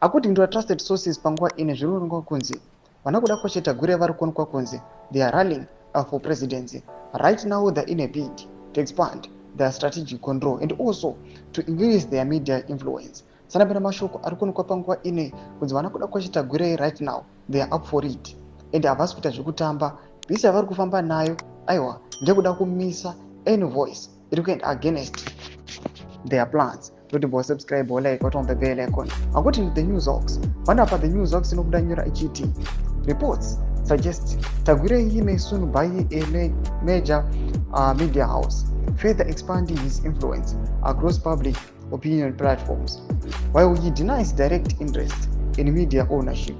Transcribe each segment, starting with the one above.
According to trusted sources panguva ine zvinoonekwa kunzi vanakuda kwashe Tagwirei vari kuonekwa kunzi they are rallying for presidency. Right now they're in a bid to expand their strategic control and also to increase their media influence. Sanapenda mashoko ari kuonekwa panguva ine kunzi vanakuda kwashe Tagwirei right now they are up for it and havasi kuita zvekutamba. Vese vari kufamba nayo aiwa ndekuda kumisa any voice iri kuenda against their plans. Don't subscribe or like or on the bell icon. According to the news hawks, panapa the news hawks inokuda nyora ichiti reports suggest Tagwirei may soon buy a major media house, further expanding his influence across public opinion platforms. While he denies direct interest in media ownership,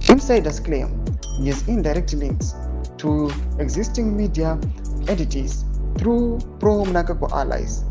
insiders claim he has indirect links to existing media entities through pro-mnangagwa allies,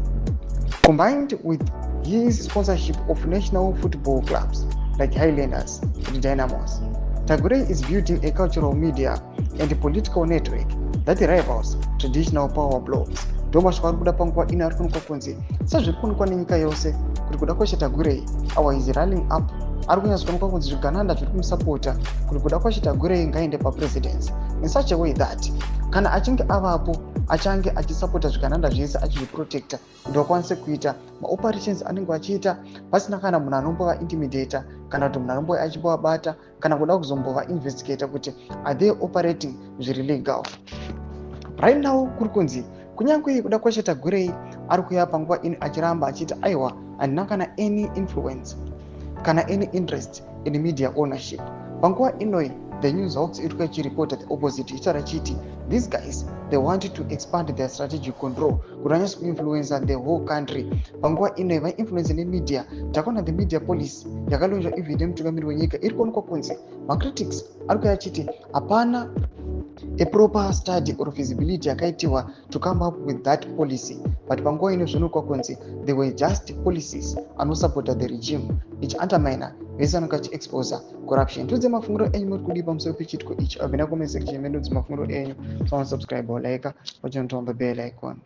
combined with his sponsorship of national football clubs like Highlanders and Dynamos. Tagwirei is building a cultural media and a political network that rivals traditional power blocs. Domashwa kuda panguva ina ari kuonekwa kunzi sezviri kuonekwa nenyika yose kuti kuda kwashe Tagwirei awa is rallying up, ari kunyatsa kuonekwa kunzi zvigananda zviri kumusapota kuti kuda kwashe Tagwirei ngaende papresidency in such a way that kana achinge avapo achange achisapota zvigananda zvese achizviprotecta kuti vakwanise kuita maoperations anenge vachiita pasina kana munhu anombova intimidator kana kuti munhu anombova achimbovabata kana kuda kuzombova investigata kuti are they operating zviri legal. Right now kuri kunzi kunyange kuda kwashe Tagwirei ari kuuya panguva ini achiramba achiti aiwa handina kana any influence kana any interest in media ownership. Panguva inoi the news hawks iri kuchiripota the opposite ichitaura chiti these guys they want to expand their strategic control kuti vanyatsa kuinfluenza the whole country. Panguva inoi vainfluence nemedia takaona the media policy yakalonjwa even nemutungamiri wenyika iri kuonekwa kunzi macritics ari kuuya achiti hapana a proper study or feasibility yakaitiwa to come up with that policy, but panguva ino zvinoonekwa kunzi they were just policies anosupporta the regime ichiundermina vese vanenge vachiexposa corruption. Tudze mafunguro enyu muri kudi pamusoro pechitiko ichi. Abvina comment section menu mafunguro enyu. So subscribe or like wachinotomba bell icon.